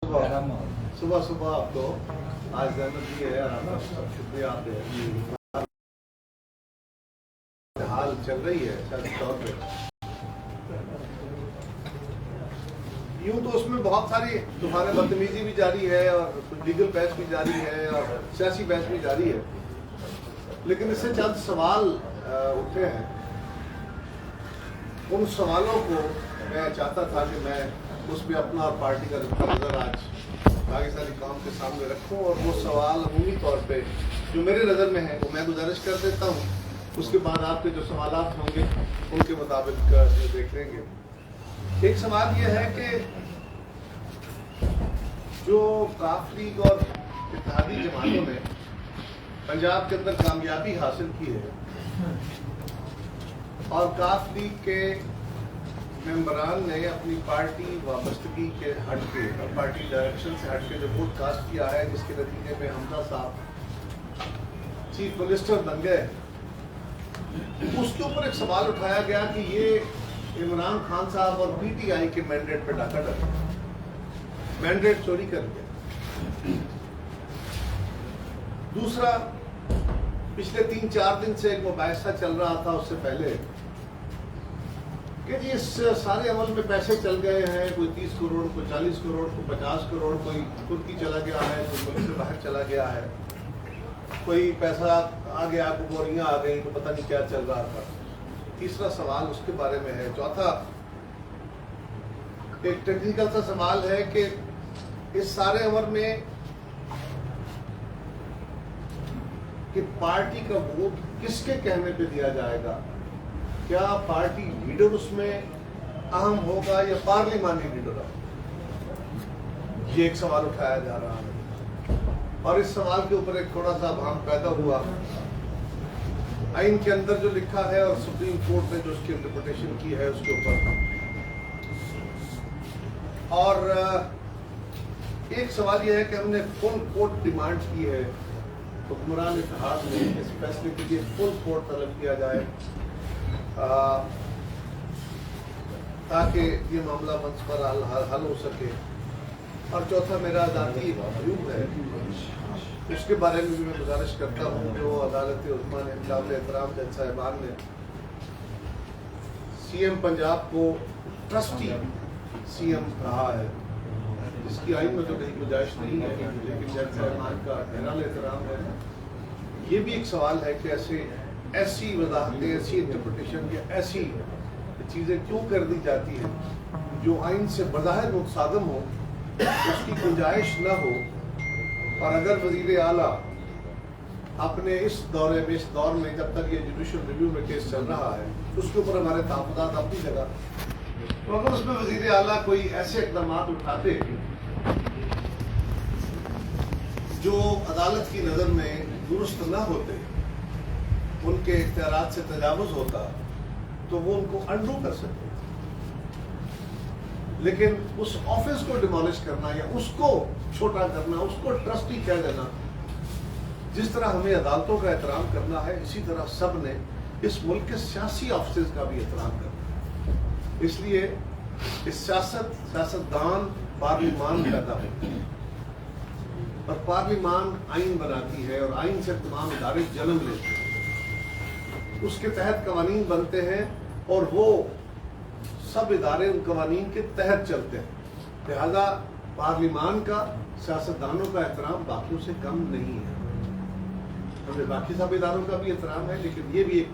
सुबह सुबह आपको आज जहमत दी है, आपका शुक्रिया आप हाल चल रही है सियासी तौर पे। यूं तो उसमें बहुत सारी तुम्हारे बदतमीजी भी जारी है और कुछ लीगल बहस भी जारी है और सियासी बहस भी जारी है, लेकिन इससे चंद सवाल उठे हैं। उन सवालों को मैं चाहता था कि मैं उस पर अपना और पार्टी का नजर आज पाकिस्तानी कौम के सामने रखूं, और वो सवाल अमूमी तौर पे जो मेरे नज़र में है वो मैं गुजारिश कर देता हूं, उसके बाद आपके जो सवालात होंगे उनके मुताबिक देख लेंगे। एक सवाल ये है कि जो काफ लीग और इत्तेहादी जमातों ने पंजाब के अंदर कामयाबी हासिल की है और काफ लीग के मेंबरान ने अपनी पार्टी वाबस्तगी के हट के और पार्टी डायरेक्शन से हट के जो वोट कास्ट किया है, जिसके नतीजे में हमजा साहब चीफ मिनिस्टर बन गए, उसके ऊपर एक सवाल उठाया गया कि ये इमरान खान साहब और पीटीआई के मैंडेट पे डाका डाला, मैंडेट चोरी कर दिया। दूसरा, पिछले 3-4 दिन से एक मुबाहिसा चल रहा था उससे पहले कि जी इस सारे अमल में पैसे चल गए हैं, कोई 30 करोड़, कोई 40 करोड़, कोई 50 करोड़, कोई तुर्की चला गया है, कोई मुल्क से बाहर चला गया है, कोई पैसा आ गया, कोई बोरियां आ गई, तो पता नहीं क्या चल रहा था। तीसरा सवाल उसके बारे में है। चौथा एक टेक्निकल सा सवाल है कि इस सारे अमल में कि पार्टी का वोट किसके कहने पे दिया जाएगा, क्या पार्टी लीडर उसमें अहम होगा या पार्लिमानी लीडर? ये एक सवाल उठाया जा रहा है और इस सवाल के ऊपर एक थोड़ा सा भ्रम पैदा हुआ। आइन के अंदर जो लिखा है और सुप्रीम कोर्ट ने जो उसकी इंटरप्रिटेशन की है उसके ऊपर, और एक सवाल यह है कि हमने फुल कोर्ट डिमांड की है, हुक्मरान इत्तेहाद ने इस फैसले के लिए फुल कोर्ट तलब किया जाए ताकि ये मामला मंच पर हल हो सके। और चौथा मेरा ज़ाती व्यू है, उसके बारे में भी मैं गुजारिश करता हूँ। जो अदालत उज़्मा ने काबिल एहतराम जज साहिबान ने सीएम पंजाब को ट्रस्टी सीएम कहा है, जिसकी आइन में तो कहीं गुंजाइश नहीं है, लेकिन जज साहिबान का गहरा एहतराम है। ये भी एक सवाल है कि ऐसी वजाहतें, ऐसी इंटरप्रिटेशन या ऐसी चीज़ें क्यों कर दी जाती हैं जो आइन से बज़ाहिर मुतसादम हो, उसकी गुंजाइश न हो। और अगर वज़ीर आला अपने इस दौर में जब तक ये जुडिशल रिव्यू में केस चल रहा है, उसके ऊपर हमारे तहफ़्फ़ुज़ात अपनी जगह, तो अगर उसमें वज़ीर आला कोई ऐसे इक़दाम उठाते जो अदालत की नज़र में दुरुस्त न होते, उनके इख्तियारात से तजावुज़ होता, तो वो उनको अंडू कर सकते। लेकिन उस ऑफिस को डिमोलिश करना या उसको छोटा करना, उसको ट्रस्टी कह देना, जिस तरह हमें अदालतों का एहतराम करना है, इसी तरह सब ने इस मुल्क के सियासी ऑफिस का भी एहतराम करना है। इसलिए इस सियासतदान पार्लिमान पैदा होती है और पार्लिमान आइन बनाती है और आइन से तमाम इदारे जन्म लेते हैं, उसके तहत कवानीन बनते हैं और वो सब इदारे उन कवानीन के तहत चलते हैं। लिहाजा पार्लिमान का सियासतदानों का एहतराम बाकियों से कम नहीं है। हमें बाकी सब इदारों का भी एहतराम है, लेकिन ये भी एक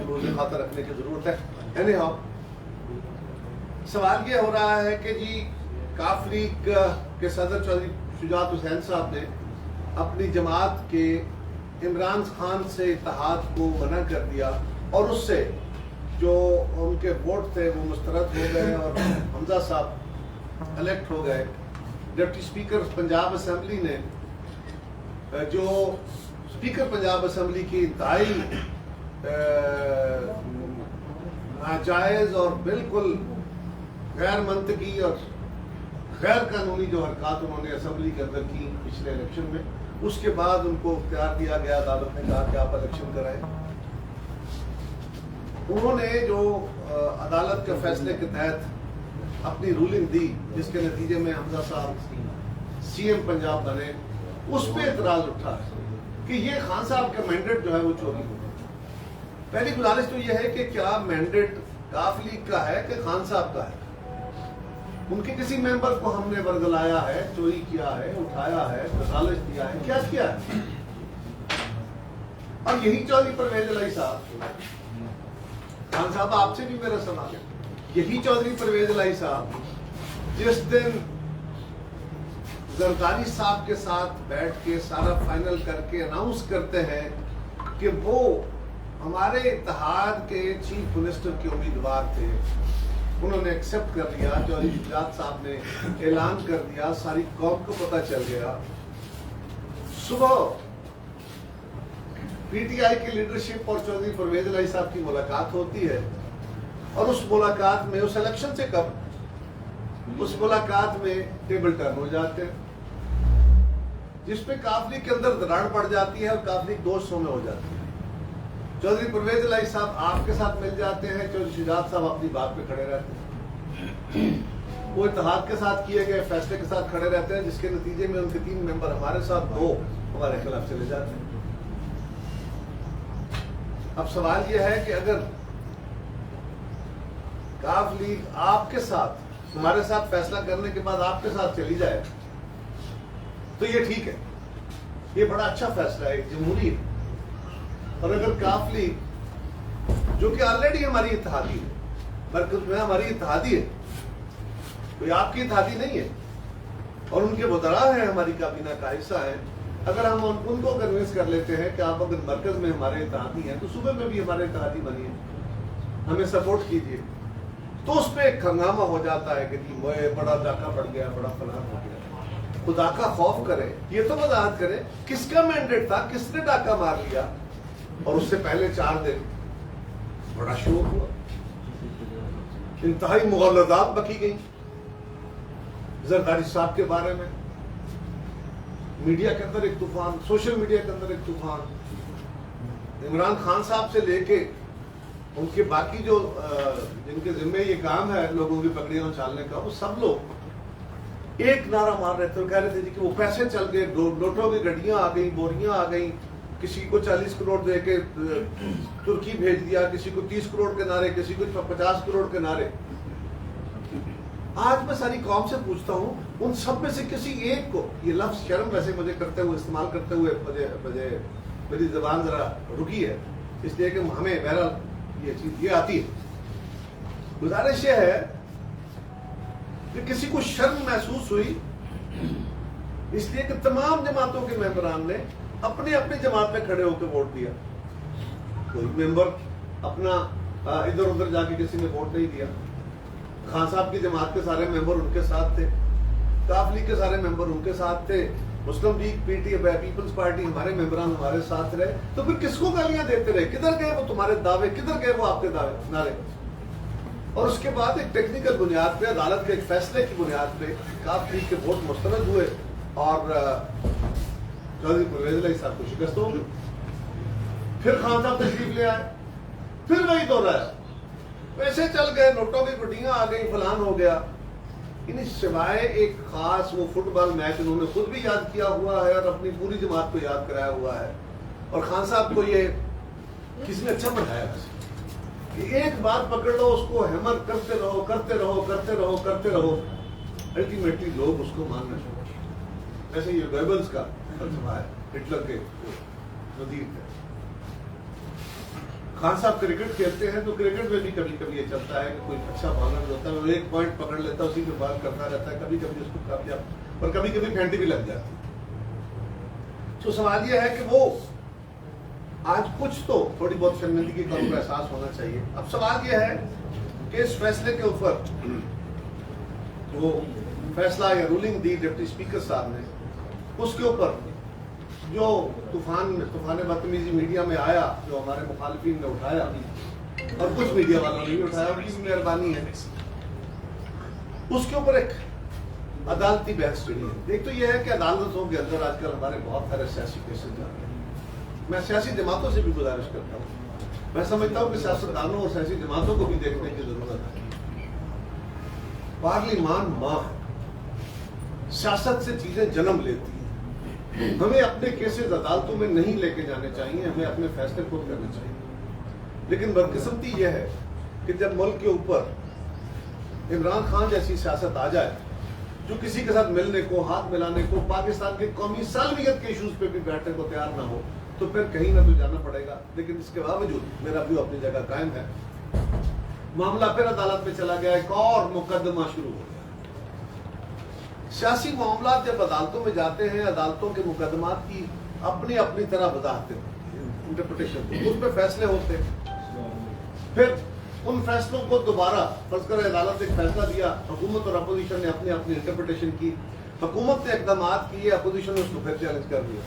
रोज़े खातर रखने की जरूरत है। एनीहाउ, सवाल ये हो रहा है कि जी काफ लीग के सदर चौधरी शुजात हुसैन साहब ने अपनी जमात के इमरान खान से इत्तेहाद को मना कर दिया और उससे जो उनके वोट थे वो मुस्तरद हो गए और हमजा साहब इलेक्ट हो गए। डिप्टी स्पीकर पंजाब असम्बली ने, जो स्पीकर पंजाब असम्बली की इंतहाई नाजायज़ और बिल्कुल गैर मंतकी और गैर कानूनी जो हरकत उन्होंने असम्बली के अंदर की पिछले इलेक्शन में, उसके बाद उनको इख्तियार दिया गया, अदालत ने कहा कि आप इलेक्शन कराएं। उन्होंने जो अदालत के फैसले के तहत اپنی رولنگ دی جس کے نتیجے میں حمزہ صاحب CM پنجاب بنے، اس پہ اعتراض اٹھا کہ یہ خان صاحب کا مینڈیٹ جو ہے وہ چوری ہو گیا۔ پہلی گزارش تو یہ ہے کہ کیا مینڈیٹ کاف لیگ کا ہے کہ خان صاحب کا ہے؟ ان کے کسی ممبر کو ہم نے ورگلایا ہے، چوری کیا ہے، اٹھایا ہے، گزارش دیا ہے، کیا کیا ہے؟ اور یہی چودھری پرویز الہی صاحب، خان صاحب آپ سے بھی میرا سوال ہے، یہی چودھری پرویز الہی صاحب جس دن زرداری صاحب کے ساتھ بیٹھ کے سارا فائنل کر کے اناؤنس کرتے ہیں کہ وہ ہمارے اتحاد کے چیف منسٹر کے امیدوار تھے، انہوں نے ایکسپٹ کر لیا، چودھری شجاعت صاحب نے اعلان کر دیا، ساری قوم کو پتہ چل گیا۔ صبح PTI کی لیڈرشپ اور چودھری پرویز الہی صاحب کی ملاقات ہوتی ہے، اور اس ملاقات میں، اس الیکشن سے قبل اس ملاقات میں ٹیبل ٹرن ہو جاتے ہیں، جس پہ کاف لیگ کے اندر دراڑ پڑ جاتی ہے اور کاف لیگ دو حصوں میں ہو جاتی ہے۔ چودھری پرویز الہی صاحب آپ کے ساتھ مل جاتے ہیں، چودھری شجاعت صاحب اپنی بات پہ کھڑے رہتے ہیں، وہ اتحاد کے ساتھ کیے گئے فیصلے کے ساتھ کھڑے رہتے ہیں، جس کے نتیجے میں ان کے 3 ممبر ہمارے ساتھ، 2 ہمارے خلاف چلے جاتے ہیں۔ اب سوال یہ ہے کہ اگر کاف لیگ آپ کے ساتھ، ہمارے ساتھ فیصلہ کرنے کے بعد آپ کے ساتھ چلی جائے تو یہ ٹھیک ہے، یہ بڑا اچھا فیصلہ ہے، ایک جمہوری ہے۔ اور اگر کاف لیگ جو کہ آلریڈی ہماری اتحادی ہے، مرکز میں ہماری اتحادی ہے، کوئی آپ کی اتحادی نہیں ہے، اور ان کے وزراء ہیں، ہماری کابینہ کا حصہ ہیں، اگر ہم ان کو کنوینس کر لیتے ہیں کہ آپ اگر مرکز میں ہمارے اتحادی ہیں تو صوبے میں بھی ہمارے اتحادی بنیے، ہمیں سپورٹ کیجیے، تو اس پہ ایک ہنگامہ ہو جاتا ہے کہ جی بڑا ڈاکہ پڑ گیا، بڑا فلاں ہو گیا۔ خدا کا خوف کرے، یہ تو وضاحت کرے کس کا مینڈیٹ تھا، کس نے ڈاکہ مار لیا، اور اس سے پہلے 4 دن بڑا شور ہوا، انتہائی مغالطات بکی گئی زرداری صاحب کے بارے میں، میڈیا کے اندر ایک طوفان، سوشل میڈیا کے اندر ایک طوفان، عمران خان صاحب سے لے کے ان کے باقی جو جن کے ذمہ یہ کام ہے لوگوں کی پگڑیاں اچھالنے کا، وہ سب لوگ ایک نعرہ مار رہے تھے، کہہ رہے تھے جی کہ وہ پیسے چل گئے، نوٹوں کی گڈیاں آ گئیں، بوریاں آ گئیں، کسی کو 40 کروڑ دے کے ترکی بھیج دیا، کسی کو 30 کروڑ کے نعرے، کسی کو 50 کروڑ کے نعرے۔ آج میں ساری قوم سے پوچھتا ہوں، ان سب میں سے کسی ایک کو، یہ لفظ شرم ویسے مجھے کرتے ہوئے، استعمال کرتے ہوئے میری زبان ذرا رکی ہے، اس لیے کہ ہمیں بہرحال یہ چیز یہ آتی ہے، گزارش یہ ہے کہ کسی کو شرم محسوس ہوئی، اس لیے کہ تمام جماعتوں کے ممبران نے اپنی اپنی جماعت میں کھڑے ہو کے ووٹ دیا، کوئی ممبر اپنا ادھر ادھر جا کے کسی نے ووٹ نہیں دیا۔ خان صاحب کی جماعت کے سارے ممبر ان کے ساتھ تھے، کاف لیگ کے سارے ممبر ان کے ساتھ تھے، مسلم لیگ پیپلز پارٹی ہمارے ممبران ہمارے ساتھ رہے، تو پھر کس کو گالیاں دیتے رہے؟ کدھر گئے وہ تمہارے دعوے، کدھر گئے وہ آپ کے دعوے نعرے؟ اور اس کے بعد ایک ٹیکنیکل بنیاد پہ، عدالت کے ایک فیصلے کی بنیاد پہ کاف لیگ کے ووٹ مسترد ہوئے اور چودھری پرویز الہی صاحب کو شکست ہو گئی۔ پھر خان صاحب تشریف لے آئے، پھر وہی دوہرایا، پیسے چل گئے، نوٹوں کی گڈیاں آ گئی، فلان ہو گیا۔ انہیں سوائے ایک خاص وہ فٹ بال میچ انہوں نے خود بھی یاد کیا ہوا ہے اور اپنی پوری جماعت کو یاد کرایا ہوا ہے، اور خان صاحب کو یہ کسی نے اچھا بنایا کہ ایک بات پکڑ لو، اس کو ہیمر کرتے رہو کرتے رہو کرتے رہو کرتے رہو، الٹیمیٹلی لوگ اس کو ماننا شروع کرتے۔ ایسے یہ گویبلز کا فلسفہ ہے، ہٹلر کے وزیر تھے۔ خان صاحب کرکٹ کھیلتے ہیں تو کرکٹ میں بھی کبھی کبھی یہ چلتا ہے کہ کوئی اچھا بالر جو ہوتا ہے وہ ایک پوائنٹ پکڑ لیتا ہے، اسی پہ بال کرتا رہتا ہے، کبھی کبھی اس کو کامیاب اور کبھی کبھی پھینٹی بھی لگ جاتی ہے۔ تو سوال یہ ہے کہ وہ آج کچھ تو تھوڑی بہت شرمندگی کا ان کو احساس ہونا چاہیے۔ اب سوال یہ ہے کہ اس فیصلے کے اوپر جو فیصلہ یا رولنگ دی ڈپٹی اسپیکر صاحب نے، اس کے اوپر جو طوفان بدتمیزی میڈیا میں آیا، جو ہمارے مخالفین نے اٹھایا اور کچھ میڈیا والوں نے بھی اٹھایا، ان کی بھی مہربانی ہے، اس کے اوپر ایک عدالتی بحث چڑھی ہے۔ ایک تو یہ ہے کہ عدالتوں کے اندر آج کل ہمارے بہت سارے سیاسی کیسز جا رہے ہیں۔ میں سیاسی جماعتوں سے بھی گزارش کرتا ہوں، میں سمجھتا ہوں کہ سیاستدانوں اور سیاسی جماعتوں کو بھی دیکھنے کی ضرورت ہے पार्लिमान माँ है, सियासत से चीजें जन्म लेती हैं। हमें अपने केसेस अदालतों में नहीं लेके जाने चाहिए, हमें अपने फैसले खुद करने चाहिए। लेकिन बदकिस्मती यह है कि जब मुल्क के ऊपर इमरान खान जैसी सियासत आ जाए जो किसी के साथ मिलने को, हाथ मिलाने को, पाकिस्तान के कौमी सालमियत के इश्यूज पे भी बैठने को तैयार ना हो, तो फिर कहीं ना तो जाना पड़ेगा। लेकिन इसके बावजूद मेरा व्यू अपनी जगह कायम है। मामला फिर अदालत में चला गया, एक और मुकदमा शुरू हो गया। सियासी मामला जब अदालतों में जाते हैं, अदालतों के मुकदमात की अपनी अपनी तरह वजाहतें होती हैं, इंटरप्रिटेशन, उस पर फैसले होते हैं। फिर उन फैसलों को दोबारा फर्ज कर अदालत ने एक फैसला दिया, हुकूमत और अपोजिशन ने अपनी अपनी इंटरप्रिटेशन की, हुकूमत ने इकदाम किए, अपोजिशन ने उसको फिर चैलेंज कर दिया।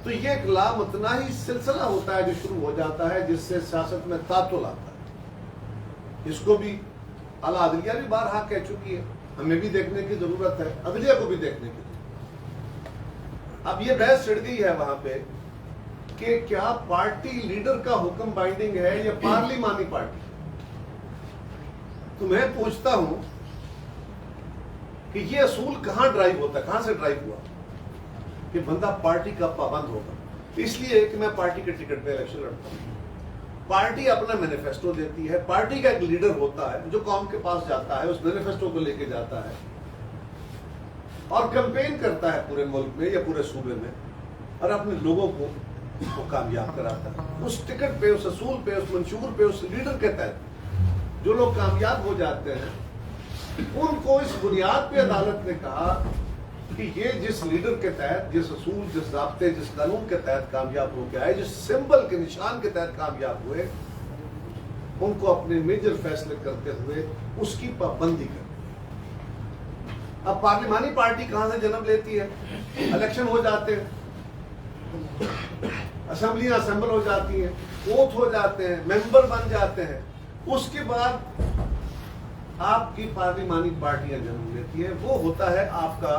तो ये एक लामतनाही सिलसिला होता है जो शुरू हो जाता है, जिससे सियासत में तातुल आता है। इसको भी आला अदलिया भी बारहा कह चुकी है, हमें भी देखने की जरूरत है, अदलिया को भी देखने की। अब ये बहस छिड़ गई है वहां पे कि क्या पार्टी लीडर का हुक्म बाइंडिंग है या पार्लिमानी पार्टी। तो मैं पूछता हूं कि ये असूल कहां ड्राइव होता है, कहां से ड्राइव हुआ कि बंदा पार्टी का पाबंद होगा इसलिए कि मैं पार्टी के टिकट पे इलेक्शन लड़ता हूं। पार्टी अपना मैनिफेस्टो देती है, पार्टी का एक लीडर होता है जो कौम के पास जाता है, उस मैनिफेस्टो को लेके जाता है और कैंपेन करता है पूरे मुल्क में या पूरे सूबे में और अपने लोगों को वो कामयाब कराता है। उस टिकट पे, उस असूल पे, उस मंशूर पे, उस लीडर के तहत जो लोग कामयाब हो जाते हैं उनको इस बुनियाद पे अदालत ने कहा कि ये जिस लीडर के तहत, जिस असूल, जिस ज़ाब्ते, जिस कानून के तहत कामयाब हो गया है, जिस सिंबल के निशान के तहत कामयाब हुए, उनको अपने मेजर फैसले करते हुए उसकी पाबंदी कर। अब पार्लिमानी पार्टी कहां से जन्म लेती है? इलेक्शन हो जाते हैं, असेंबलियां असेंबल हो जाती हैं, ओथ हो जाते हैं, मेंबर बन जाते हैं, उसके बाद आपकी पार्लिमानी पार्टियां जन्म लेती है। वो होता है आपका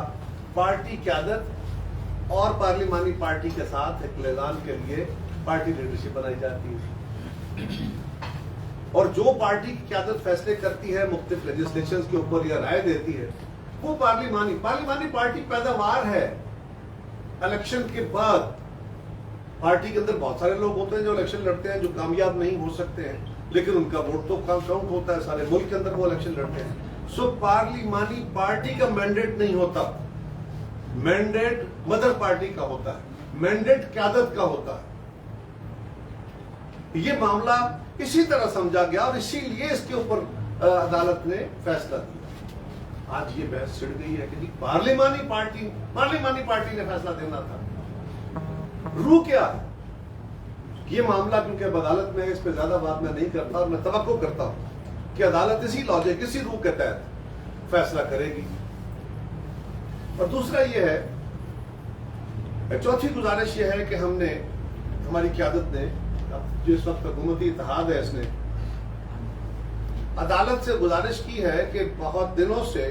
पार्टी क़यादत और पार्लिमानी पार्टी के साथ एक लिजान के लिए पार्टी लीडरशिप बनाई जाती है और जो पार्टी की क़यादत फैसले करती है मुख्तलिफ लेजिस्लेशन के ऊपर या राय देती है वो पार्लिमानी पार्टी पैदावार है। इलेक्शन के बाद पार्टी के अंदर बहुत सारे लोग होते हैं जो इलेक्शन लड़ते हैं, जो कामयाब नहीं हो सकते हैं, लेकिन उनका वोट तो काउंट होता है, सारे मुल्क के अंदर वो इलेक्शन लड़ते हैं। सो पार्लिमानी पार्टी का मैंडेट नहीं होता, मैंडेट मदर पार्टी का होता है, मैंडेट क़यादत का होता है। ये मामला इसी तरह समझा गया और इसीलिए इसके ऊपर अदालत ने फैसला दिया। आज ये बहस छिड़ गई है कि पार्लिमानी पार्टी ने फैसला देना था। रू क्या है ये मामला? क्योंकि अब अदालत में इस पे ज्यादा बात मैं नहीं करता और मैं तवक्को करता हूं कि अदालत इसी लॉजिक, इसी रू के तहत फैसला करेगी। और दूसरा ये है, चौथी गुजारिश ये है कि हमने, हमारी क़यादत ने, जो इस वक्त हुकूमती इत्तेहाद है, इसने अदालत से गुजारिश की है कि बहुत दिनों से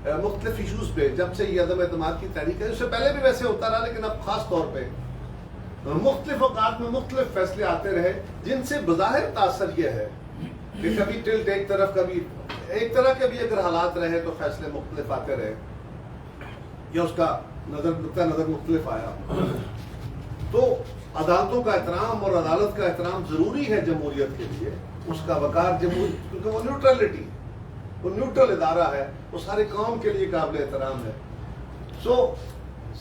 मुख्तलिफ इशूज पे, जब से ये अदम एतमाद की तहरीक है, उससे पहले भी वैसे होता रहा, लेकिन अब खास तौर पे मुख्तलिफ औकात में मुख्तलिफ फैसले आते रहे जिनसे बज़ाहिर तासर यह है कि कभी टिल्ट एक तरफ, कभी एक तरह के भी अगर हालात रहे तो फैसले मुख्तलिफ आते रहे या उसका नजर मुख्तलिफ आया। तो अदालतों का एहतराम और अदालत का एहतराम जरूरी है जमहूरियत के लिए, उसका वकार जमहूरियत, क्योंकि वो न्यूट्रलिटी, वो न्यूट्रल इदारा है, वो सारे कौम के लिए काबिल एहतराम है। सो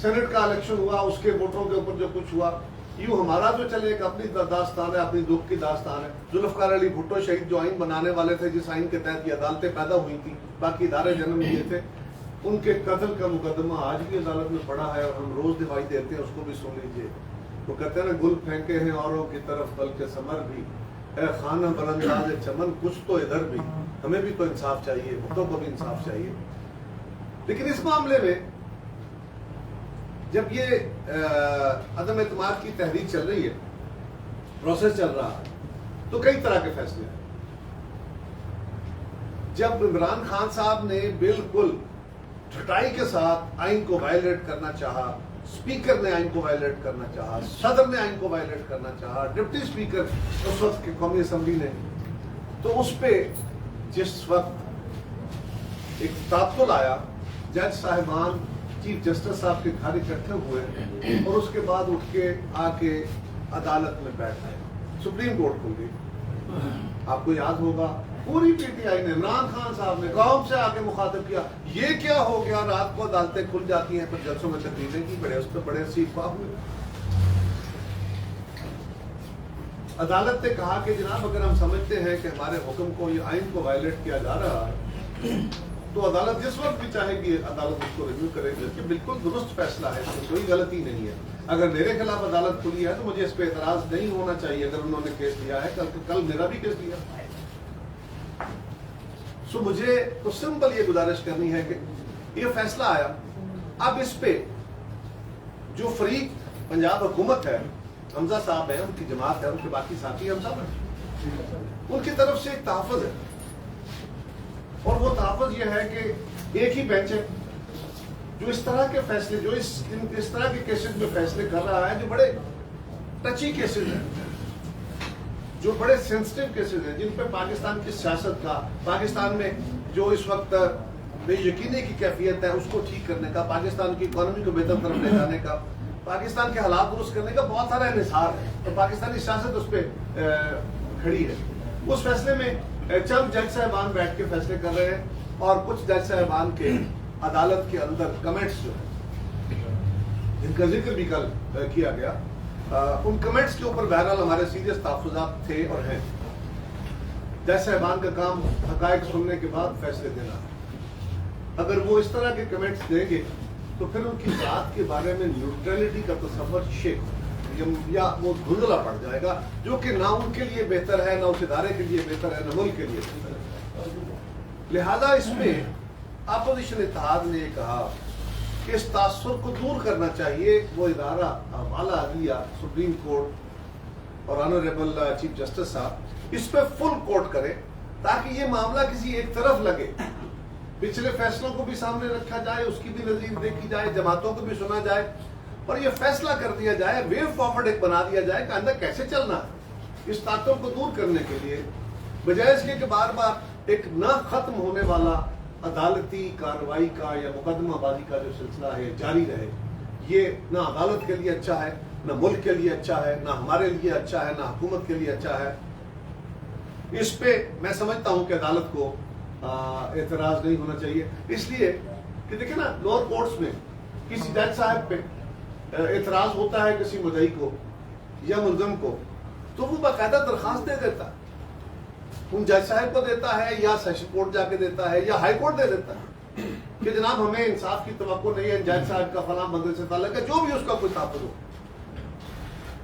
सेनेट का इलेक्शन हुआ, उसके वोटों के ऊपर जो कुछ हुआ, यूं हमारा जो चले एक अपनी दास्तान है, अपनी दुख की दास्तान है। जुल्फ़िकार अली भुट्टो शहीद जो आइन बनाने वाले थे, जिस आइन के तहत ये अदालतें पैदा हुई थी, बाकी इदारे जन्म लिए थे, उनके कत्ल का मुकदमा आज भी अदालत में पड़ा है और हम रोज दिखाई देते हैं, उसको भी सुन लीजिए। वो कहते हैं ना, गुल फेंके हैं औरों की तरफ बल्कि समर भी है, खाना बलंदाज चमन कुछ तो इधर भी। हमें भी तो इंसाफ चाहिए, भुट्टो को भी इंसाफ चाहिए। लेकिन इस मामले में जब ये अदम एतमाद की तहरीक चल रही है, प्रोसेस चल रहा है, तो कई तरह के फैसले हैं। जब इमरान खान साहब ने बिल्कुल छटाई के साथ आइन को वायलेट करना चाहा, स्पीकर ने आइन को वायलेट करना चाहा, सदर ने आइन को वायलेट करना चाहा, डिप्टी स्पीकर उस वक्त की कौमी असम्बली ने, तो उस पे जिस वक्त ایک تعطل آیا، جج صاحبان چیف جسٹس صاحب کے گھر اکٹھے ہوئے اور اس کے بعد اٹھ کے آ کے عدالت میں بیٹھ گئے، سپریم کورٹ کھل گئی۔ آپ کو یاد ہوگا پوری پی ٹی آئی نے، عمران خان صاحب نے قوم سے آ کے مخاطب کیا، یہ کیا ہو گیا، رات کو عدالتیں کھل جاتی ہیں، پھر جلسوں میں تقریریں کی، بڑے اس پہ بڑے استعفا ہوئے۔ عدالت نے کہا کہ جناب اگر ہم سمجھتے ہیں کہ ہمارے حکم کو، یہ آئین کو وائلیٹ کیا جا رہا ہے، تو عدالت جس وقت بھی چاہے گی عدالت اس کو ریویو کرے گی، کہ بالکل درست فیصلہ ہے، اس میں کوئی غلطی نہیں ہے۔ اگر میرے خلاف عدالت کھلی ہے تو مجھے اس پہ اعتراض نہیں ہونا چاہیے، اگر انہوں نے کیس لیا ہے، کل میرا بھی کیس لیا۔ سو مجھے تو سمپل یہ گزارش کرنی ہے کہ یہ فیصلہ آیا، اب اس پہ جو فریق پنجاب حکومت ہے، حمزہ صاحب ہے، ان کی جماعت ہے، ان کے باقی ساتھی ہم سب ہیں، ان کی طرف سے ایک تحفظ ہے، اور وہ تحفظ یہ ہے کہ ایک ہی بینچ ہے جو اس طرح کے فیصلے، جو اس طرح کے کیسز میں فیصلے کر رہا ہے، جو بڑے ٹچی کیسز ہیں، جو بڑے سینسٹیو کیسز ہیں، جن پہ پاکستان کی سیاست کا، پاکستان میں جو اس وقت بے یقینی کی کیفیت ہے اس کو ٹھیک کرنے کا، پاکستان کی اکانومی کو بہتر طرف لے جانے کا، پاکستان کے حالات درست کرنے کا بہت سارا انحصار ہے، اور پاکستانی سیاست اس پہ کھڑی ہے۔ اس فیصلے میں چند جج صاحبان بیٹھ کے فیصلے کر رہے ہیں، اور کچھ جج صاحبان کے عدالت کے اندر کمنٹس جو ہیں، جن کا ذکر بھی کل کیا گیا، ان کمنٹس کے اوپر بہرحال ہمارے سیریس تحفظات تھے اور ہیں۔ جج صاحبان کا کام حقائق سننے کے بعد فیصلے دینا ہے۔ اگر وہ اس طرح کے کمنٹس دیں گے تو پھر ان کی ذات کے بارے میں نیوٹرلٹی کا تصور شیک یا وہ دھندلا پڑ جائے گا، جو کہ نہ ان کے لیے بہتر ہے، نہ اس ادارے کے لیے بہتر ہے، نہ ملک کے لیے بہتر ہے۔ لہذا اس میں اپوزیشن اتحاد نے یہ کہا کہ اس تاثر کو دور کرنا چاہیے، وہ ادارہ اعلیٰ عدلیہ سپریم کورٹ اور آنریبل چیف جسٹس صاحب اس پہ فل کوٹ کرے، تاکہ یہ معاملہ کسی ایک طرف لگے، پچھلے فیصلوں کو بھی سامنے رکھا جائے، اس کی بھی نظیر دیکھی جائے، جماعتوں کو بھی سنا جائے، اور یہ فیصلہ کر دیا جائے، وے فارورڈ ایک بنا دیا جائے کہ آئندہ کیسے چلنا ہے۔ اس تعطل کو دور کرنے کے لیے بجائے اس کے کہ بار بار ایک نہ ختم ہونے والا عدالتی کارروائی کا یا مقدمہ بازی کا جو سلسلہ ہے جاری رہے، یہ نہ عدالت کے لیے اچھا ہے، نہ ملک کے لیے اچھا ہے، نہ ہمارے لیے اچھا ہے، نہ حکومت کے لیے اچھا ہے۔ اس پہ میں سمجھتا ہوں کہ عدالت کو اعتراض نہیں ہونا چاہیے، اس لیے کہ دیکھیں نا، لوور کورٹس میں کسی جج صاحب پہ اعتراض ہوتا ہے کسی مدعی کو یا ملزم کو، تو وہ باقاعدہ درخواست دے دیتا ہے، ان جج صاحب کو دیتا ہے، یا سیشن کورٹ جا کے دیتا ہے، یا ہائی کورٹ دے دیتا ہے کہ جناب ہمیں انصاف کی توقع نہیں ہے، جج صاحب کا فلاں بندے سے تعلق ہے، جو بھی اس کا کوئی تحفظ ہو۔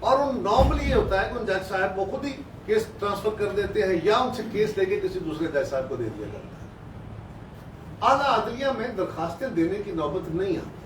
اور ان نارملی یہ ہوتا ہے کہ ان جج صاحب وہ خود ہی کیس ٹرانسفر کر دیتے ہیں، یا ان سے کیس لے کے کسی دوسرے جج صاحب کو دے دیا جاتا ہے۔ اعلیٰ عدلیہ میں درخواستیں دینے کی نوبت نہیں آتی،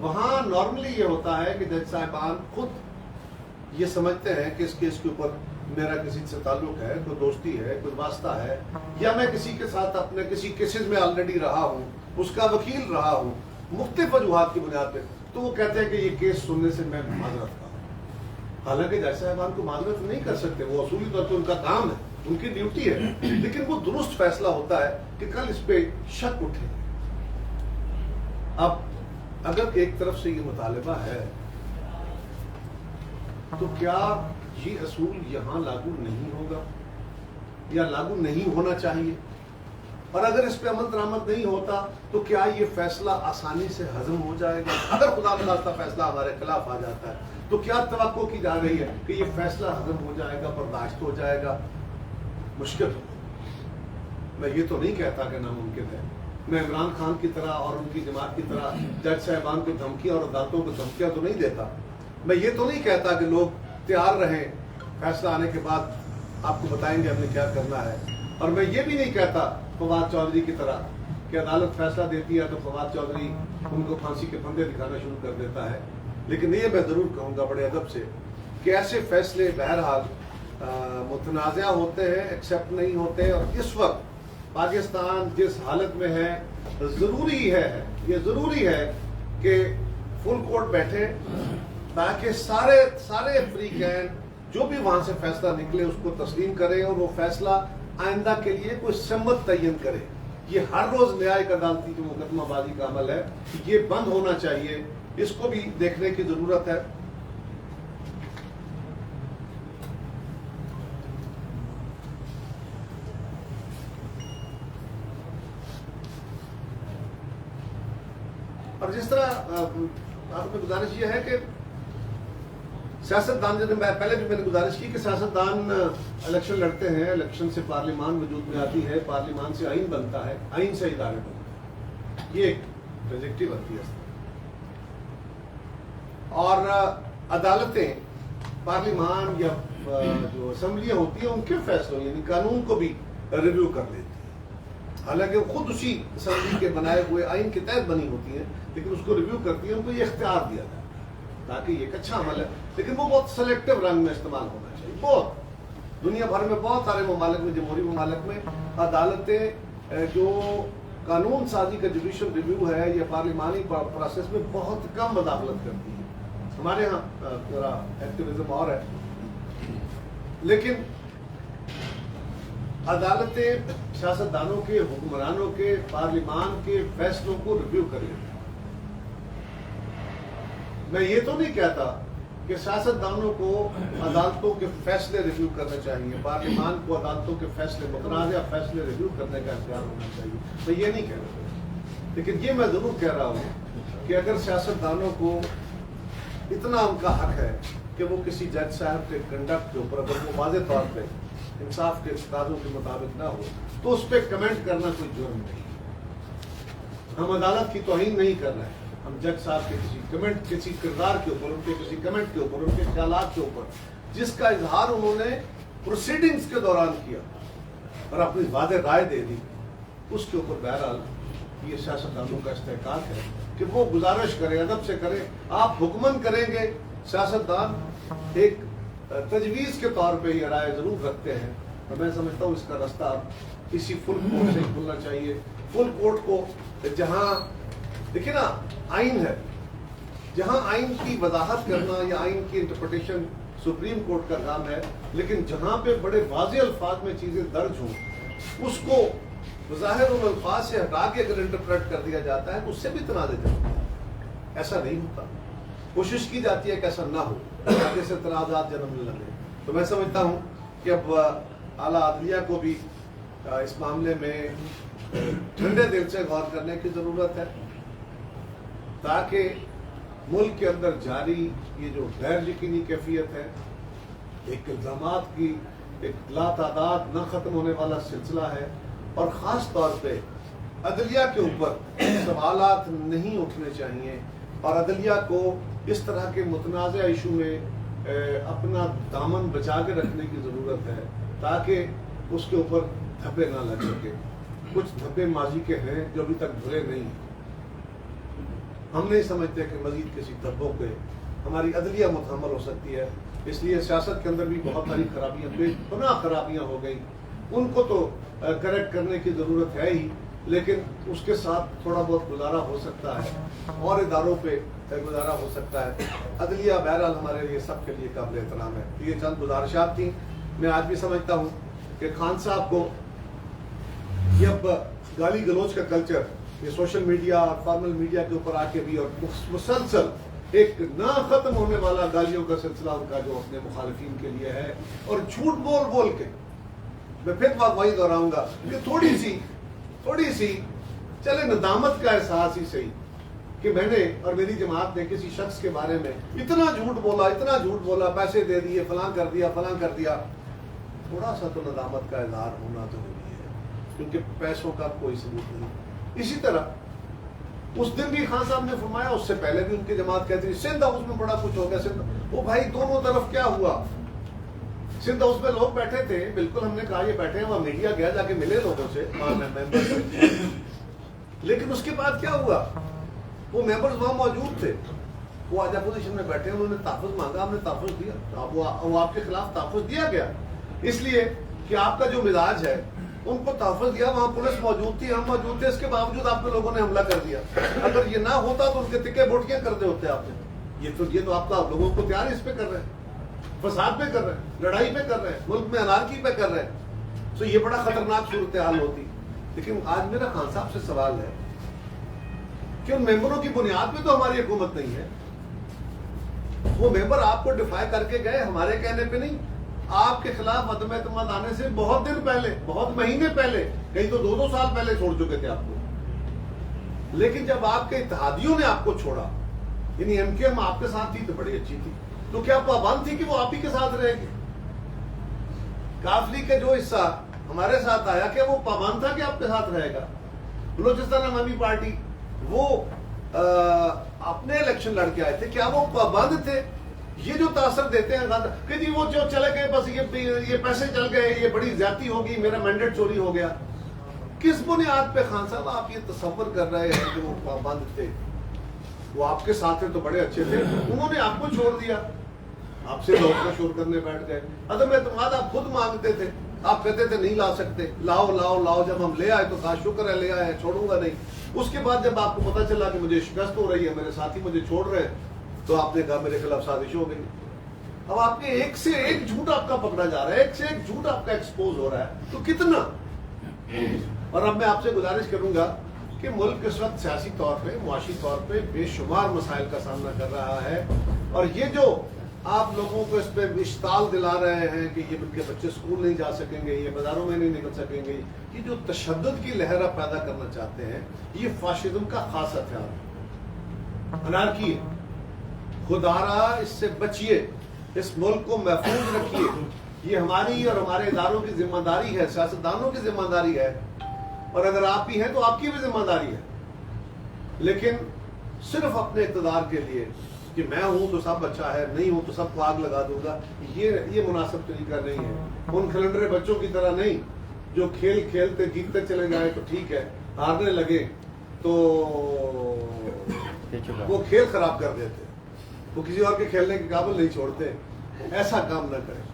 وہاں نارملی یہ ہوتا ہے کہ جج صاحبان خود یہ سمجھتے ہیں کہ اس کیس کے اوپر میرا کسی سے تعلق ہے، کوئی دوستی ہے، کوئی واسطہ ہے، یا میں کسی کے ساتھ اپنے کسی کیسز میں آلریڈی رہا ہوں، اس کا وکیل رہا ہوں، مختلف وجوہات کی بنیاد پہ، تو وہ کہتے ہیں کہ یہ کیس سننے سے میں معذرت کرتا ہوں۔ حالانکہ جج صاحبان کو معذرت نہیں کر سکتے، وہ اصولی طور پہ ان کا کام ہے، ان کی ڈیوٹی ہے، لیکن وہ درست فیصلہ ہوتا ہے کہ کل اس پہ شک اٹھے۔ اب اگر ایک طرف سے یہ مطالبہ ہے تو کیا یہ اصول یہاں لاگو نہیں ہوگا یا لاگو نہیں ہونا چاہیے؟ اور اگر اس پہ عمل درآمد نہیں ہوتا تو کیا یہ فیصلہ آسانی سے ہضم ہو جائے گا؟ اگر خدا نخواستہ فیصلہ ہمارے خلاف آ جاتا ہے تو کیا توقع کی جا رہی ہے کہ یہ فیصلہ ہضم ہو جائے گا، برداشت ہو جائے گا؟ مشکل ہو۔ میں یہ تو نہیں کہتا کہ ناممکن ہے، میں عمران خان کی طرح اور ان کی جماعت کی طرح جج صاحبان کو دھمکیاں اور عدالتوں کو دھمکیاں تو نہیں دیتا، میں یہ تو نہیں کہتا کہ لوگ تیار رہیں، فیصلہ آنے کے بعد آپ کو بتائیں گے ہم نے کیا کرنا ہے، اور میں یہ بھی نہیں کہتا فواد چودھری کی طرح کہ عدالت فیصلہ دیتی ہے تو فواد چودھری ان کو پھانسی کے پھندے دکھانا شروع کر دیتا ہے، لیکن یہ میں ضرور کہوں گا بڑے ادب سے کہ ایسے فیصلے بہرحال متنازع ہوتے ہیں، ایکسیپٹ نہیں ہوتے، اور اس وقت پاکستان جس حالت میں ہے یہ ضروری ہے کہ فل کورٹ بیٹھے تاکہ سارے فریقین جو بھی وہاں سے فیصلہ نکلے اس کو تسلیم کرے، اور وہ فیصلہ آئندہ کے لیے کوئی سمت تعین کرے۔ یہ ہر روز نیا ایک عدالتی جو مقدمہ بازی کا عمل ہے یہ بند ہونا چاہیے، اس کو بھی دیکھنے کی ضرورت ہے۔ اور جس طرح آپ میں گزارش یہ ہے کہ سیاستدان، پہلے بھی میں نے گزارش کی کہ سیاستدان الیکشن لڑتے ہیں، الیکشن سے پارلیمان وجود میں آتی ہے، پارلیمان سے آئین بنتا ہے، آئین سے ادارے بنتے ہیں، یہ ایک ٹریجیکٹری بنتی ہے۔ اور عدالتیں پارلیمان یا جو اسمبلیاں ہوتی ہیں ان کے فیصلوں یعنی قانون کو بھی ریویو کر لیتی ہیں، حالانکہ وہ خود اسی اسمبلی کے بنائے ہوئے آئین کے تحت بنی ہوتی ہیں، لیکن اس کو ریویو کرتی ہیں، ان کو یہ اختیار دیا جائے تاکہ یہ ایک اچھا عمل ہے، لیکن وہ بہت سلیکٹو رنگ میں استعمال ہونا چاہیے۔ بہت دنیا بھر میں بہت سارے ممالک میں، جمہوری ممالک میں عدالتیں جو قانون سازی کا جوڈیشل ریویو ہے یا پارلیمانی پروسیس میں بہت کم مداخلت کرتی ہیں۔ ہمارے ہاں ذرا ایکٹیویزم اور ہے، لیکن عدالتیں سیاستدانوں کے، حکمرانوں کے، پارلیمان کے فیصلوں کو ریویو کر لیتی ہیں۔ میں یہ تو نہیں کہتا کہ سیاستدانوں کو عدالتوں کے فیصلے ریویو کرنے چاہیے، پارلیمان کو عدالتوں کے فیصلے، متنازع فیصلے ریویو کرنے کا اختیار ہونا چاہیے، میں یہ نہیں کہہ رہا، لیکن یہ میں ضرور کہہ رہا ہوں کہ اگر سیاستدانوں کو اتنا ان کا حق ہے کہ وہ کسی جج صاحب کے کنڈکٹ کے اوپر اگر وہ واضح طور پہ انصاف کے تقاضوں کے مطابق نہ ہو تو اس پہ کمنٹ کرنا کوئی جرم نہیں۔ ہم عدالت کی توہین نہیں کر رہے ہیں، ہم جج صاحب کے کسی کمنٹ، کسی کردار کے اوپر، ان کے کسی کمنٹ کے اوپر، ان کے خیالات کے اوپر جس کا اظہار انہوں نے پروسیڈنگز کے دوران کیا اور اپنی واضح رائے دے دی، اس کے اوپر بہرحال یہ سیاستدانوں کا استحقاق ہے کہ وہ گزارش کریں، ادب سے کریں۔ آپ حکمن کریں گے، سیاستدان ایک تجویز کے طور پہ یہ رائے ضرور رکھتے ہیں، اور میں سمجھتا ہوں اس کا راستہ کسی فل کورٹ سے کھلنا چاہیے۔ فل کورٹ کو جہاں دیکھیں نا آئین ہے، جہاں آئین کی وضاحت کرنا یا آئین کی انٹرپریٹیشن سپریم کورٹ کا کام ہے، لیکن جہاں پہ بڑے واضح الفاظ میں چیزیں درج ہوں اس کو بظاہر ان الفاظ سے ہٹا کے اگر انٹرپریٹ کر دیا جاتا ہے تو اس سے بھی تنازع جاتا ہے۔ ایسا نہیں ہوتا، کوشش کی جاتی ہے کہ ایسا نہ ہو تاکہ سے تنازعات جنم نہ لیں۔ تو میں سمجھتا ہوں کہ اب اعلیٰ عدلیہ کو بھی اس معاملے میں ٹھنڈے دل سے غور کرنے کی ضرورت ہے تاکہ ملک کے اندر جاری یہ جو غیر یقینی کیفیت ہے، ایک الزامات کی ایک لا تعداد نہ ختم ہونے والا سلسلہ ہے، اور خاص طور پہ عدلیہ کے اوپر سوالات نہیں اٹھنے چاہیے، اور عدلیہ کو اس طرح کے متنازع ایشو میں اپنا دامن بچا کے رکھنے کی ضرورت ہے تاکہ اس کے اوپر دھبے نہ لگ سکے۔ کچھ دھبے ماضی کے ہیں جو ابھی تک دھلے نہیں ہیں، ہم نہیں سمجھتے کہ مزید کسی دھبوں پہ ہماری عدلیہ متحمل ہو سکتی ہے۔ اس لیے سیاست کے اندر بھی بہت ساری خرابیاں، بے پناہ خرابیاں ہو گئی، ان کو تو کریکٹ کرنے کی ضرورت ہے ہی، لیکن اس کے ساتھ تھوڑا بہت گزارا ہو سکتا ہے، اور اداروں پہ گزارا ہو سکتا ہے۔ عدلیہ بہرحال ہمارے لیے سب کے لیے قابل احترام ہے۔ یہ چند گزارشات تھیں۔ میں آج بھی سمجھتا ہوں کہ خان صاحب کو یہ اب گالی گلوچ کا کلچر، یہ سوشل میڈیا اور فارمل میڈیا کے اوپر آ کے بھی، اور مسلسل ایک نہ ختم ہونے والا گالیوں کا سلسلہ ان کا جو اپنے مخالفین کے لیے ہے، اور جھوٹ بول بول کے، میں پھر بات وہی دہراؤں گا کہ تھوڑی سی چلے ندامت کا احساس ہی صحیح کہ میں نے اور میری جماعت نے کسی شخص کے بارے میں اتنا جھوٹ بولا، پیسے دے دیے، فلاں کر دیا، تھوڑا سا تو ندامت کا اظہار ہونا ضروری ہے، کیونکہ پیسوں کا کوئی ثبوت نہیں۔ اسی طرح اس دن بھی خان صاحب نے فرمایا، اس سے پہلے بھی ان کی جماعت کہتی تھی سندھ ہاؤس میں بڑا کچھ ہو گیا، سندھ، وہ بھائی دونوں طرف کیا ہوا؟ سندھ ہاؤس میں لوگ بیٹھے تھے، بالکل ہم نے کہا یہ بیٹھے ہیں، وہاں میڈیا گیا، جا کے ملے لوگوں سے، لیکن اس کے بعد کیا ہوا؟ وہ ممبرز وہاں موجود تھے، وہ آج اپوزیشن میں بیٹھے ہیں، انہوں نے تحفظ مانگا، ہم نے تحفظ دیا، وہ آپ کے خلاف تحفظ دیا گیا، اس لیے کہ آپ کا جو مزاج ہے ان کو تحفظ دیا، وہاں پولیس موجود تھی، ہم موجود تھے، اس کے باوجود آپ کے لوگوں نے حملہ کر دیا۔ اگر یہ نہ ہوتا تو ان کے تکے بوٹیاں کرتے ہوتے آپ نے۔ یہ تو آپ کا لوگوں کو تیار اس پہ کر رہے ہیں، فساد پہ کر رہے ہیں، لڑائی پہ کر رہے ہیں، ملک میں انارکی پہ کر رہے ہیں، تو یہ بڑا خطرناک صورتحال ہوتی۔ لیکن آج میرا خان صاحب سے سوال ہے کہ ان ممبروں کی بنیاد پہ تو ہماری حکومت نہیں ہے. وہ ممبر آپ کو ڈیفائی کر کے گئے ہمارے کہنے پہ نہیں. آپ کے خلاف عدم اعتماد آنے سے بہت دن پہلے, بہت مہینے پہلے, کہیں تو 2 سال پہلے چھوڑ چکے تھے آپ کو. لیکن جب آپ کے اتحادیوں نے آپ کو چھوڑا, یعنی ایم کیو ایم آپ کے ساتھ تھی تو بڑی اچھی تھی, تو کیا پابند تھی کہ وہ آپ ہی کے ساتھ رہے گی؟ کاف لیگ کا جو حصہ ہمارے ساتھ آیا کہ وہ پابند تھا کہ آپ کے ساتھ رہے گا؟ بلوچستان عوامی پارٹی وہ اپنے الیکشن لڑ کے آئے تھے, کیا وہ پابند تھے؟ یہ جو تاثر دیتے ہیں کہ جی وہ جو چلے گئے, بس یہ پیسے چل گئے, یہ بڑی زیادتی ہوگی, میرا مینڈیٹ چوری ہو گیا. کس بنیاد پہ خان صاحب آپ یہ تصور کر رہے ہیں کہ وہ پابند تھے؟ وہ آپ کے ساتھ تو بڑے اچھے تھے, انہوں نے آپ کو چھوڑ دیا, آپ سے لوگ کا شور کرنے بیٹھ گئے. عدم اعتماد آپ خود مانگتے تھے, آپ کہتے تھے نہیں لا سکتے, لاؤ لاؤ لاؤ. جب ہم لے آئے تو کہا شکر ہے لے آئے, چھوڑوں گا نہیں. اس کے بعد جب آپ کو پتا چلا کہ مجھے شکست ہو رہی ہے, میرے ساتھی مجھے چھوڑ رہے ہیں, تو آپ نے کہا میرے خلاف سازش ہو گئی. اب آپ کے ایک سے ایک جھوٹ آپ کا پکڑا جا رہا ہے, ایک سے ایک جھوٹ آپ کا ایکسپوز ہو رہا ہے, تو کتنا. اور اب میں آپ سے گزارش کروں گا کہ ملک اس وقت سیاسی طور پہ, معاشی طور پہ بے شمار مسائل کا سامنا کر رہا ہے, اور یہ جو آپ لوگوں کو اس پہ اشتعال دلا رہے ہیں کہ یہ کے بچے اسکول نہیں جا سکیں گے, یہ بازاروں میں نہیں نکل سکیں گے, یہ جو تشدد کی لہر آپ پیدا کرنا چاہتے ہیں, یہ فاشزم کا خاص ہتھیار ہے, انارکی ہے. خدارا اس سے بچیے, اس ملک کو محفوظ رکھیے. یہ ہماری اور ہمارے اداروں کی ذمہ داری ہے, سیاستدانوں کی ذمہ داری ہے, اور اگر آپ بھی ہیں تو آپ کی بھی ذمہ داری ہے. لیکن صرف اپنے اقتدار کے لیے کہ میں ہوں تو سب اچھا ہے, نہیں ہوں تو سب کو آگ لگا دوں گا, یہ مناسب طریقہ نہیں ہے. ان کھلنڈرے بچوں کی طرح نہیں جو کھیل کھیلتے جیتتے چلے جائیں تو ٹھیک ہے, ہارنے لگے تو وہ کھیل خراب کر دیتے, وہ کسی اور کے کھیلنے کے قابل نہیں چھوڑتے. ایسا کام نہ کریں.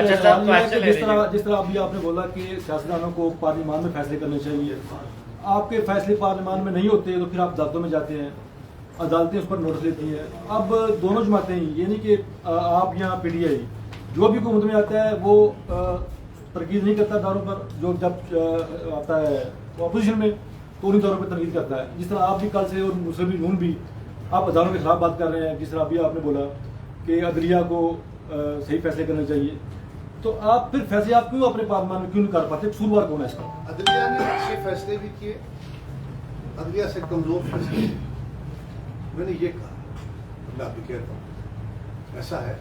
جس طرح ابھی آپ نے بولا کہ سیاستدانوں کو پارلیمان میں فیصلے کرنے چاہیے, آپ کے فیصلے پارلیمان میں نہیں ہوتے تو پھر آپ عدالتوں میں جاتے ہیں, عدالتیں اس پر نوٹس لیتی ہیں. اب دونوں جماعتیں, یہ نہیں کہ آپ یا پی ٹی آئی, جو بھی حکومت میں آتا ہے وہ تنقید نہیں کرتا دوروں پر, جو جب آتا ہے اپوزیشن میں تو انہیں دوروں پر تنقید کرتا ہے. جس طرح آپ بھی کل سے اور مسلم نون بھی آپ عدالتوں کے خلاف بات کر رہے ہیں, جس طرح ابھی آپ نے بولا کہ عدلیہ کو صحیح فیصلے کرنے چاہیے, تو آپ پھر فیصلے آپ کیوں اپنے پارلیمان میں کیوں نہیں کر پاتے؟ قصوروار کون ہے اس کا؟ عدلیہ نے اچھے فیصلے بھی کیے, عدلیہ سے کمزور فیصلے. میں نے یہ کہا, میں آپ بھی کہتا ہوں ایسا ہے,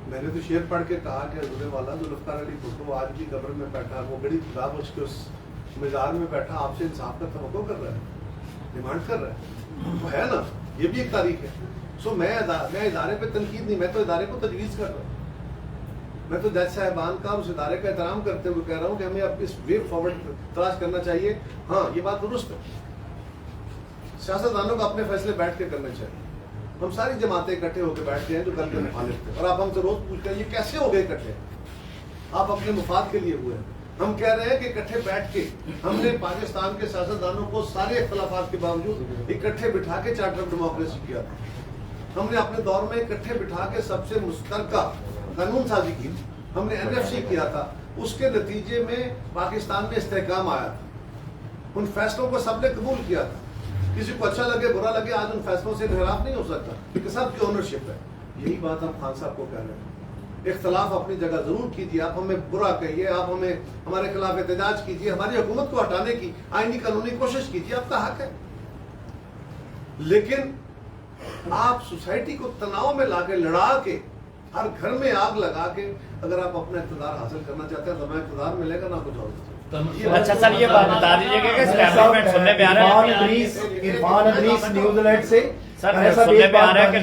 میں نے تو شعر پڑھ کے کہا کہ حضور والا ذوالفقار علی بھٹو آج بھی قبر میں بیٹھا, وہ بڑی کتاب اس کے اس مزار میں بیٹھا, آپ سے انصاف کا توقع کر رہا ہے, ڈیمانڈ کر رہا ہے. وہ ہے نا, یہ بھی ایک تاریخ ہے. سو میں ادارے پہ تنقید نہیں, میں تو ادارے کو تجویز کر رہا ہوں. میں تو جج صاحبان کا اس ادارے کا احترام کرتے ہوئے کہہ رہا ہوں کہ ہمیں اب اس وے فارورڈ تلاش کرنا چاہیے. ہاں یہ بات درست ہے, سیاستدانوں کو اپنے فیصلے بیٹھ کے کرنے چاہیے. ہم ساری جماعتیں اکٹھے ہو کے بیٹھتے ہیں جو کل کے مخالف تھے, اور آپ ہم سے روز پوچھتے ہیں یہ کیسے ہو گئے اکٹھے؟ آپ اپنے مفاد کے لیے ہوئے ہیں. ہم کہہ رہے ہیں کہ اکٹھے بیٹھ کے ہم نے پاکستان کے سیاستدانوں کو سارے اختلافات کے باوجود اکٹھے بٹھا کے چارٹر ڈیموکریسی کیا تھا. ہم نے اپنے دور میں اکٹھے بٹھا کے سب سے مشترکہ قانون سازی کی, ہم نے این ایف سی کیا تھا. اس کے نتیجے میں پاکستان میں استحکام آیا تھا. ان فیصلوں کو سب نے قبول کیا تھا. کسی کو اچھا لگے برا لگے, آج ان فیصلوں سے انحراف نہیں ہو سکتا کیونکہ سب کی اونرشپ ہے. یہی بات ہم خان صاحب کو کہہ رہے ہیں. اختلاف اپنی جگہ ضرور کیجیے, آپ ہمیں برا کہیے, آپ ہمیں ہمارے خلاف احتجاج کیجیے, ہماری حکومت کو ہٹانے کی آئینی قانونی کوشش کیجیے, آپ کا حق ہے. لیکن آپ سوسائٹی کو تناؤ میں لا کے, لڑا کے, ہر گھر میں آگ لگا کے اگر آپ اپنا اقتدار حاصل کرنا چاہتے ہیں تو ہمیں اقتدار ملے گا, نہ کچھ اور. اچھا سر یہ بات بتا دیجیے کہ اسٹیبلشمنٹ سننے میں آ رہا ہے, عرفان ادریس نیوزی لینڈ سے سر سننے میں آ رہا ہے کہ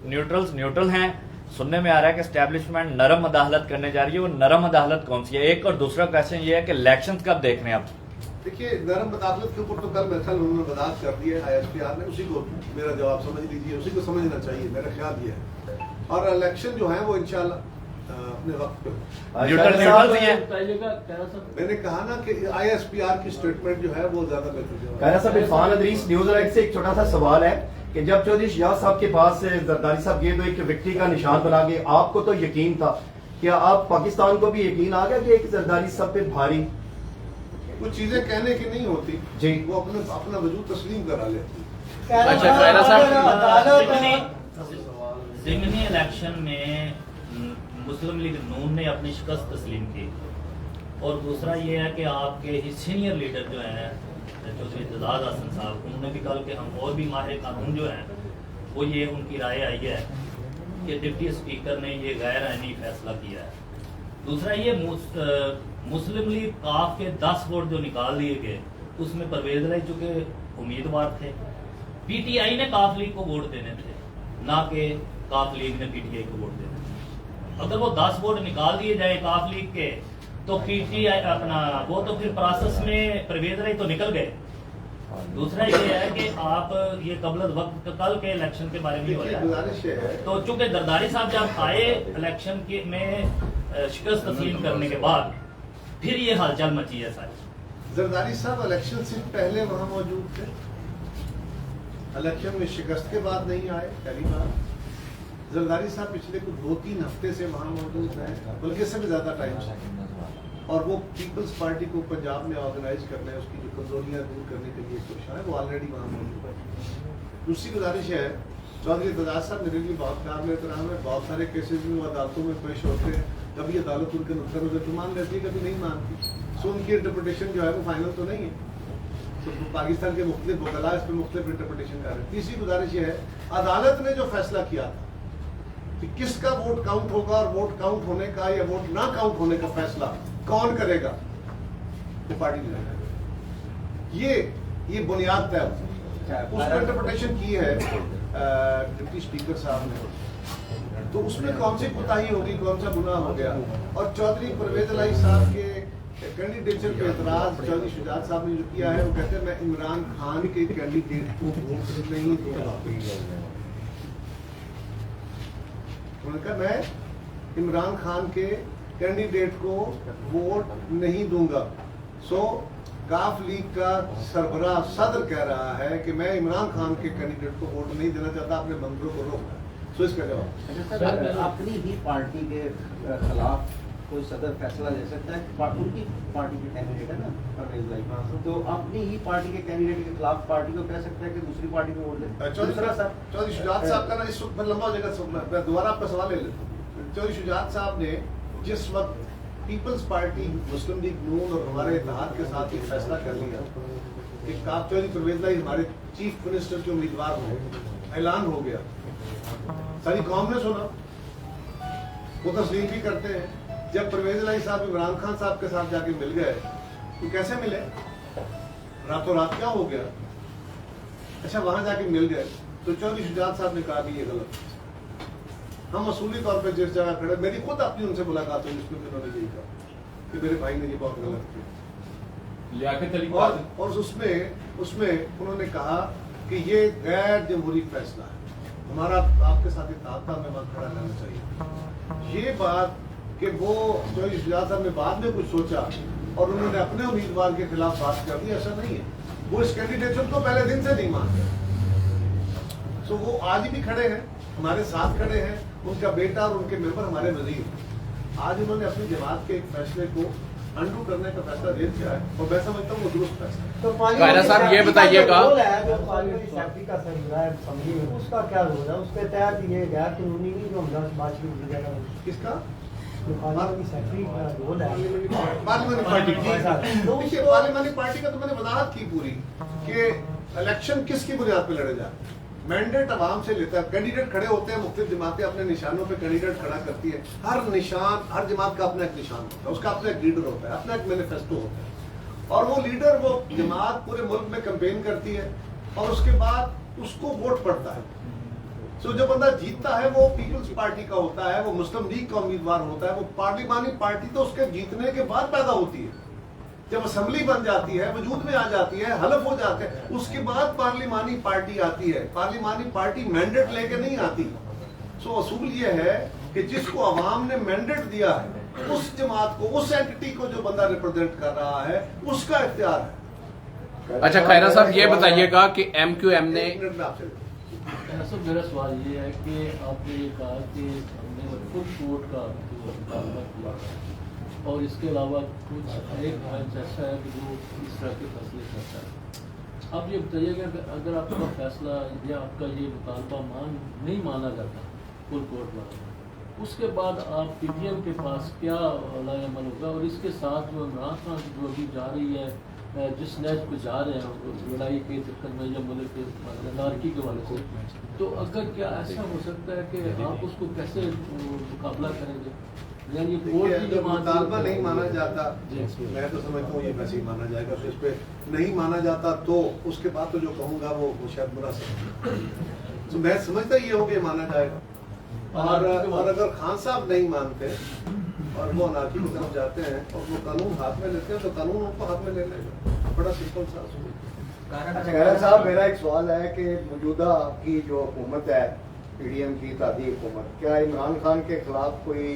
نیوٹرل ہیں, سننے میں آ رہا ہے کہ اسٹیبلشمنٹ نرم عدالت کرنے جا رہی ہے. وہ نرم عدالت کون سی ہے؟ ایک, اور دوسرا کوشچن یہ ہے کہ الیکشن کب دیکھ رہے ہیں آپ؟ دیکھیے نرم عدالت کے اوپر تو کل میرے خیال انہوں نے وضاحت کر دی ہے آئی ایس پی آر نے, اسی کو میرا جواب سمجھ لیجیے, اسی کو سمجھنا چاہیے, میرا خیال یہ ہے. اور الیکشن جو ہیں وہ انشاءاللہ اپنے وقت پہ. میں نے کہا نا کہ آئی ایس پی آر کی اسٹیٹمنٹ جو ہے وہ زیادہ بہتر. صاحب عرفان ادریس نیوزی لینڈ سے ایک چھوٹا سا سوال ہے کہ جب چودھری شہزاد صاحب کے پاس سے زرداری صاحب گئے تو ایک وکٹری کا نشان بنا گئے, آپ کو تو یقین تھا, کیا آپ پاکستان کو بھی یقین آ گیا کہ ایک زرداری صاحب پہ بھاری कुछ चीजें कहने की नहीं होती जी। वो अपना वजूद तस्लीम करा लेती। अच्छा खैरा साहब, ज़िमनी इलेक्शन में मुस्लिम लीग नून ने अपनी शिकस्त तस्लीम की, और दूसरा ये है कि आपके ही सीनियर लीडर जो हैं चौधरी एजाज हसन साहब, उन्होंने भी कहा कि हम और भी माहिर कानून जो हैं वो ये उनकी राय आई है कि डिप्टी स्पीकर ने ये गैर आईनी फैसला किया है। दूसरा ये मुस्लिम लीग काफ के 10 वोट जो निकाल लिए गए उसमें परवेज लाई चुके उम्मीदवार थे, पीटीआई ने काफ लीग को वोट देने थे, ना कि काफ लीग ने पीटीआई को वोट देने थे। अगर वो 10 वोट निकाल दिए जाए काफ लीग के तो पीटीआई अपना वो तो फिर प्रोसेस में परवेज लाई तो निकल गए। दूसरा ये है कि आप ये कबल वक्त कल के इलेक्शन के बारे में हो रहा गुजारिश है है, तो चूंकि जरदारी साहब जब आए इलेक्शन के में शिकस्त तस्लीम करने के बाद फिर ये हलचल मची है सारी। जरदारी साहब इलेक्शन से पहले वहां मौजूद थे, इलेक्शन में शिकस्त के बाद नहीं आए पहली बार। जरदारी साहब पिछले कुछ 2-3 हफ्ते से वहां मौजूद हैं, बल्कि इससे भी ज्यादा टाइम से, और वो पीपल्स पार्टी को पंजाब में ऑर्गेनाइज करने, उसकी जो कमजोरियां दूर करने के लिए कोशिश है, वो ऑलरेडी वहां मौजूद है। दूसरी गुजारिश है, चौधरी एजाज साहब मेरे लिए बहुत काबिल एहतराम है, बहुत सारे केसेज में वो अदालतों में पेश होते हैं, कभी अदालत उनके नुक्ता नजर तो मान लेती है, कभी नहीं मानती, सो उनकी इंटरप्रिटेशन जो है वो फाइनल तो नहीं है। तो पाकिस्तान के मुख्तलिफ वकला इस पर मुख्तलिफ इंटरप्रिटेशन कर रहे हैं। तीसरी गुजारिश ये है, अदालत ने जो फैसला किया था कि किसका वोट काउंट होगा और वोट काउंट होने का या वोट ना काउंट होने का फैसला कौन करेगा, वो पार्टी ने करेगा। ये बुनियाद तय होती है। उसको इंटरप्रिटेशन की है डिप्टी स्पीकर साहब ने, तो उसमें कौन सी कोताही होगी, कौन सा गुनाह हो गया। और चौधरी परवेज लाई साहब के कैंडिडेचर पे एतराज चौधरी शुजात साहब ने जो किया है, वो कहते हैं मैं इमरान खान के कैंडिडेट को वोट नहीं दूंगा। उन्होंने कहा मैं इमरान खान के कैंडिडेट को वोट नहीं दूंगा। सो काफ लीग का सरबराह सदर कह रहा है कि मैं इमरान खान के कैंडिडेट को वोट नहीं देना चाहता, अपने मंत्रों को रोकना। सो इसका जवाब अपनी ही पार्टी के खिलाफ कोई सदर फैसला ले सकता है, उनकी पार्टी के कैंडिडेट है ना परवेज लाई, तो अपनी ही पार्टी के कैंडिडेट के खिलाफ पार्टी को कह सकता है कि दूसरी पार्टी को वोट दे। चौधरी शुजात साहब का ना इस वक्त लंबा हो जाएगा, मैं दोबारा आपका सवाल ले लेता हूँ। चौधरी शुजात साहब ने जिस वक्त पीपल्स पार्टी, मुस्लिम लीग नून और हमारे इत्तेहाद के साथ एक फैसला कर लिया कि चौधरी परवेज लाई हमारे चीफ मिनिस्टर के उम्मीदवार हो, ऐलान हो गया, सारी कौम ने सुना, वो तस्लीम भी करते हैं। जब परवेज लाई साहब इमरान खान साहब के साथ जाके मिल गए तो कैसे मिले, रातों रात क्या हो गया? अच्छा वहां जाके मिल गए तो चौधरी शुजात साहब ने कहा कि ये गलत, हम असूली तौर पर जिस जगह खड़े, मेरी खुद अपनी उनसे मुलाकात हुई जिसमें उन्होंने यही कहा कि मेरे भाई ने ये बहुत गलत किया, और उसमें उन्होंने कहा कि ये गैर जमहूरी फैसला है, हमारा आपके साथ इत्तेहाद था, हमें वहां खड़ा रहना चाहिए। ये बात कि वो चौधरी शुजात साहब ने बाद में कुछ सोचा और उन्होंने अपने उम्मीदवार के खिलाफ बात कर दी, ऐसा नहीं है। वो इस कैंडिडेट को पहले दिन से नहीं मानते। सो वो आज भी खड़े हैं, हमारे साथ खड़े हैं, उनका बेटा और उनके मेंबर हमारे वजीर। आज उन्होंने अपनी जमात के एक फैसले को अंडू करने का फैसला ले लिया है और मैं समझता हूँ वो दुरुस्त फैसला। तो खैरा साहब ये बताइएगा, उसका क्या रोल है, उसके तहत ये गैर कानूनी नहीं जो हमला बातचीत किसका पार्लियामेंट्री पार्लियामेंट्री पार्टी का तो मैंने वजाहत की पूरी कि इलेक्शन किसकी बुनियाद पे लड़े जाए। मैंडेट आवाम से लेता है, कैंडिडेट खड़े होते हैं, मुख्तलिफ जमातें अपने निशानों पे कैंडिडेट खड़ा करती है। हर जमात का अपना एक निशान होता है, उसका अपना एक लीडर होता है, अपना एक मैनिफेस्टो होता है, और वो लीडर, वो जमात पूरे मुल्क में कैंपेन करती है और उसके बाद उसको वोट पड़ता है। तो जो बंदा जीतता है वो पीपल्स पार्टी का होता है, वो मुस्लिम लीग का उम्मीदवार होता है। वो पार्लिमानी पार्टी तो उसके जीतने के बाद पैदा होती है, जब असेंबली बन जाती है, वजूद में आ जाती है, हलफ हो जाते हैं, उसके बाद पार्लिमानी पार्टी आती है। पार्लिमानी पार्टी मैंडेट लेके नहीं आती। सो असूल ये है कि जिसको अवाम ने मैंडेट दिया है, उस जमात को, उस एंटिटी को जो बंदा रिप्रेजेंट कर रहा है, उसका इख्तियार है। अच्छा खैरा साहब ये बताइएगा कि MQM ने मेरा सवाल ये है कि आपने ये कहा कि हमने खुद कोर्ट का जो मुकाबला किया और इसके अलावा कुछ एक बेंच ऐसा है कि जो इस तरह के फैसले करता है। आप ये बताइएगा कि अगर आपका फैसला या आपका ये मुतालबा नहीं माना जाता फुल कोर्ट वाला, उसके बाद आप पीटीएम के पास क्या अमल होगा? और इसके साथ जो इमरान खान जो अभी जा रही है, जिस नहज पे जा रहे हैं लड़ाई के चक्कर में या मुल्क के नारकी के वाले से, तो अगर क्या ऐसा हो सकता है कि आप उसको कैसे मुकाबला करेंगे? यानी कोर्ट की जो मुतालबा नहीं माना जाता, मैं तो समझता हूँ ये वैसे ही माना जाएगा। तो इस पे नहीं माना जाता तो उसके बाद तो जो कहूँगा वो शायद बुरा समझ, तो मैं समझता ये हो कि माना जाएगा। और अगर खान साहब नहीं मानते और वो अनारकी की तरफ जाते हैं और वो कानून हाथ में लेते हैं तो कानून उनको हाथ में ले लेगा। बड़ा सिंपल सा। खैरा साहब, मेरा एक सवाल है कि मौजूदा आपकी जो हुकूमत है, पीडीएम की इत्तेहादी हुकूमत, क्या इमरान खान के खिलाफ कोई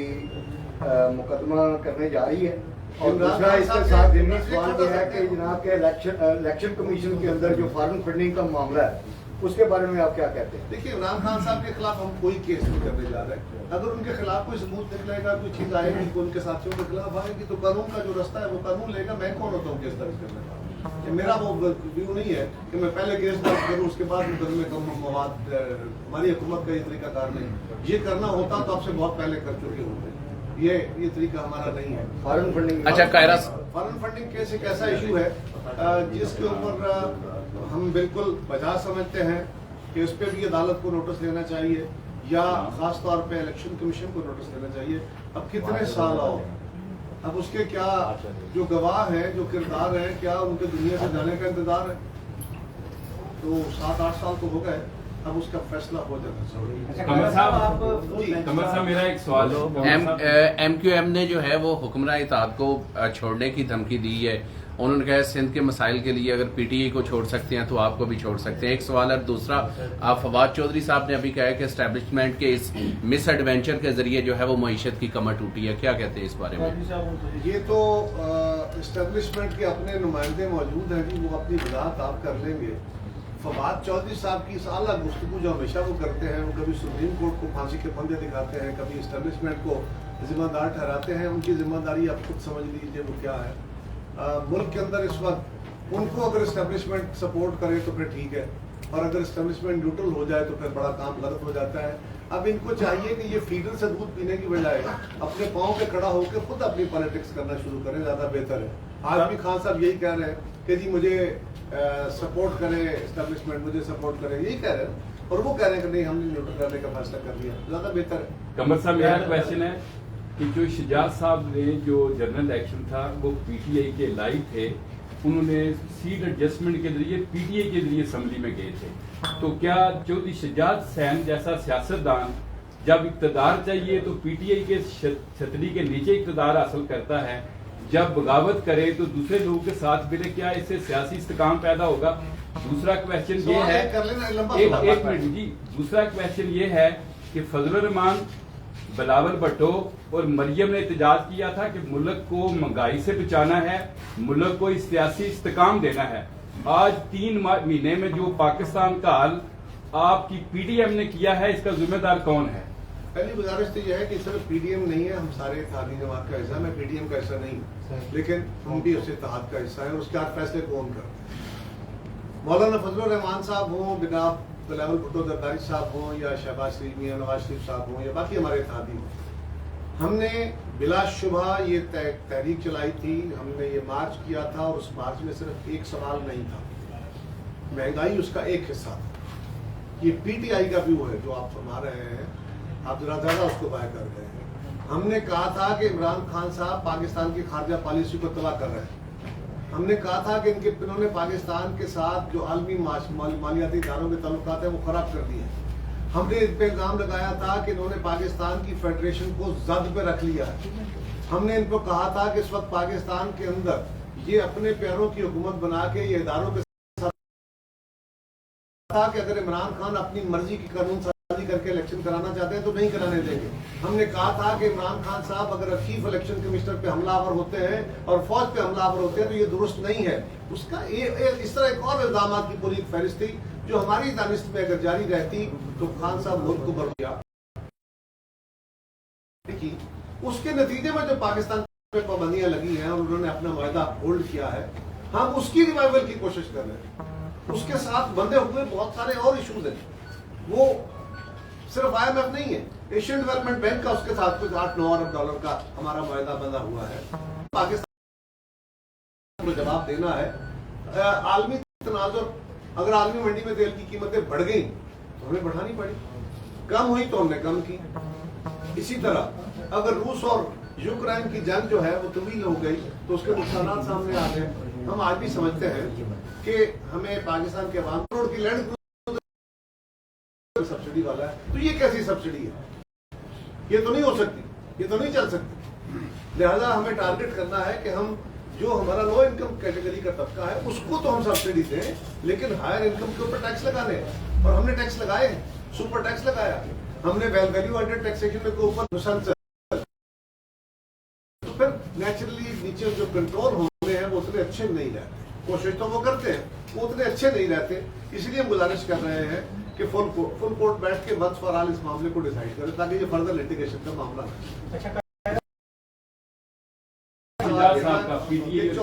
मुकदमा करने जा रही है? और दूसरा इसके साथ ज़िमनी सवाल ये है कि जनाब के इलेक्शन कमीशन के अंदर जो फॉरेन फंडिंग का मामला है, उसके बारे में आप क्या कहते हैं? देखिए, इमरान खान साहब के खिलाफ हम कोई केस नहीं करने जा रहे हैं। अगर उनके खिलाफ कोई सबूत निकलेगा, कोई चीज आएगी, कोई उनके साथियों के खिलाफ आएगी, तो कानून का जो रास्ता है वो कानून लेगा। मैं कौन होता हूँ केस दर्ज करने का? ये मेरा वो व्यू नहीं है कि मैं पहले केस दर्ज करूँ उसके बाद मुकदमे का मवाद। हमारी हुकूमत का ये तरीका कार नहीं। ये करना होता तो आपसे बहुत पहले कर चुके होते। ये तरीका हमारा नहीं है। फॉरेन फंडिंग, अच्छा कायरा, फॉरेन फंडिंग केस एक ऐसा इशू है जिसके ऊपर हम बिल्कुल बजा समझते हैं कि उस पर भी अदालत को नोटिस लेना चाहिए या खास तौर पे इलेक्शन कमीशन को नोटिस लेना चाहिए। अब कितने साल आओ, अब उसके क्या जो गवाह हैं, जो किरदार हैं, क्या उनके दुनिया से जाने का इंतजार है? तो 7-8 साल तो हो गए, अब उसका फैसला हो जाना चाहिए। कमर साहब, मेरा एक सवाल है। MQM ने जो है वो हुक्मरान इत्तेहाद को छोड़ने की धमकी दी है। उन्होंने कहा सिंध के मसाइल के लिए अगर PTI को छोड़ सकते हैं तो आपको भी छोड़ सकते हैं। एक सवाल है। दूसरा, आप फवाद चौधरी साहब ने अभी कहा है कि एस्टेब्लिशमेंट के इस मिस एडवेंचर के जरिए जो है वो मईशत की कमर टूटी है, क्या कहते हैं इस बारे में? ये तो एस्टेब्लिशमेंट के अपने नुमाइंदे मौजूद हैं कि वो अपनी वजाहत आप कर लेंगे। फवाद चौधरी साहब की इस आला गुफ्तगू जो हमेशा वो करते हैं, वो कभी सुप्रीम कोर्ट को फांसी के फंदे दिखाते हैं, कभी एस्टेब्लिशमेंट को जिम्मेदार ठहराते हैं। उनकी जिम्मेदारी आप खुद समझ लीजिए वो क्या है। मुल्क के अंदर इस वक्त उनको अगर एस्टेब्लिशमेंट सपोर्ट करे तो फिर ठीक है, और अगर एस्टेब्लिशमेंट न्यूट्रल हो जाए तो फिर बड़ा काम गलत हो जाता है। अब इनको चाहिए कि ये फीडर से दूध पीने की बजाय अपने पाँव पे खड़ा होकर खुद अपनी पॉलिटिक्स करना शुरू करें, ज्यादा बेहतर है। आज भी खान साहब यही कह रहे हैं कि जी मुझे सपोर्ट करे एस्टेब्लिशमेंट, मुझे सपोर्ट करे, यही कह रहे हैं। और वो कह रहे हैं कि नहीं, हमने न्यूट्रल करने का फैसला कर लिया, ज्यादा बेहतर है। कमर साहब, मेरा क्वेश्चन है कि जो शजाद साहब ने जो जनरल इलेक्शन था वो PTI के लाइव थे, उन्होंने सीट एडजस्टमेंट के जरिए PTI के जरिए असम्बली में गए थे, तो क्या चौधरी शजाद सैन जैसा सियासतदान जब इक़्तिदार चाहिए तो PTI के छतरी के नीचे इक़्तिदार हासिल करता है, जब बगावत करे तो दूसरे लोगों के साथ मिले, क्या इससे सियासी इस्तेकाम पैदा होगा? दूसरा क्वेश्चन ये है, एक मिनट जी, दूसरा क्वेश्चन ये है कि फजलुर रहमान, बिलावल भुट्टो और मरियम ने एहतजाज किया था कि मुल्क को महंगाई से बचाना है, मुल्क को सियासी इस्तेकाम देना है। आज 3 महीने में जो पाकिस्तान का हाल आपकी PDM ने किया है, इसका जिम्मेदार कौन है? पहली गुजारिश तो यह है कि सिर्फ PDM नहीं है, हम सारे इत्तेहादी जमात का हिस्सा। मैं PDM का हिस्सा नहीं, लेकिन हम भी उस इत्तेहाद का हिस्सा है, और उसके आज फैसले कौन कर। मौलाना फजलुर रहमान साहब हों, बिलावल भुट्टो जरदारी साहब हों, या शहबाज शरीफ, मियां नवाज शरीफ साहब हों, या बाकी हमारे इत्तेहादी हों, हमने बिलाशुबा ये तहरीक चलाई थी, हमने ये मार्च किया था, और उस मार्च में सिर्फ एक सवाल नहीं था, महंगाई उसका एक हिस्सा था। ये PTI का व्यू है जो आप फरमा रहे हैं, आप जरा ज्यादा उसको बाय कर रहे हैं। हमने कहा था कि इमरान खान साहब पाकिस्तान की खारजा पॉलिसी को तबाह कर रहे हैं। हमने कहा था कि इन्होंने पाकिस्तान के साथ जो आलमी मालियाती इदारों के ताल्लुकात हैं वो खराब कर दिए। हमने इन पे इल्जाम लगाया था कि इन्होंने पाकिस्तान की फेडरेशन को जद पे रख लिया है। हमने इनको कहा था कि इस वक्त पाकिस्तान के अंदर ये अपने पैरों की हुकूमत बना के ये इदारों के साथ था कि अगर इमरान खान अपनी मर्जी की कानून साजी करके इलेक्शन कराना चाहते हैं तो नहीं कराने देंगे। हमने कहा था कि इमरान खान साहब अगर चीफ इलेक्शन कमिश्नर पे हमलावर होते हैं और फौज पे हमलावर होते हैं तो ये दुरुस्त नहीं है। उसका इस तरह एक और इल्जाम की पूरी फहरिस्त थी जो हमारी दानिश में अगर जारी रहती तो खान साहब मुल्क को बर्बाद। देखिए उसके नतीजे में जो पाकिस्तान पे पाबंदियां लगी हैं और उन्होंने अपना वायदा होल्ड किया है, हम उसकी रिवाइवल की कोशिश कर रहे हैं। उसके साथ बंधे हुए बहुत सारे और इश्यूज हैं, वो सिर्फ IMF नहीं है, एशियन डेवलपमेंट बैंक का उसके साथ कुछ 8-9 अरब डॉलर का हमारा वायदा बंधा हुआ है। पाकिस्तान को जवाब देना है। आलमी तनाजुर, अगर आलमी मंडी में तेल की कीमतें बढ़ गई तो हमें बढ़ानी पड़ी, कम हुई तो हमने कम की। इसी तरह अगर रूस और यूक्रेन की जंग जो है वो तवील हो गई तो उसके नुकसान सामने आ गए। हम आज भी समझते हैं कि हमें पाकिस्तान के अवाम करोड़ की लैंड सब्सिडी वाला है, तो ये कैसी सब्सिडी है? ये तो नहीं हो सकती, ये तो नहीं चल सकती। लिहाजा हमें टारगेट करना है कि हम जो हमारा लो इनकम कैटेगरी का तबका है उसको तो हम सब्सिडी दें, लेकिन हायर इनकम के ऊपर टैक्स लगाने हैं। और हमने टैक्स लगाए हैं, सुपर टैक्स लगाया, हमने वैल्यू एडेड टैक्सेशन के ऊपर मुसलसल, तो फिर नेचुरली नीचे जो कंट्रोल होने हैं वो उतने अच्छे नहीं रहते। कोशिश तो वो करते हैं, वो उतने अच्छे नहीं रहते। इसलिए हम गुजारिश कर रहे हैं कि फुल कोर्ट बैठ के वंस फॉर ऑल इस मामले को डिसाइड करें ताकि ये फर्दर लिटिगेशन का मामला न शहजाद साहब का PTA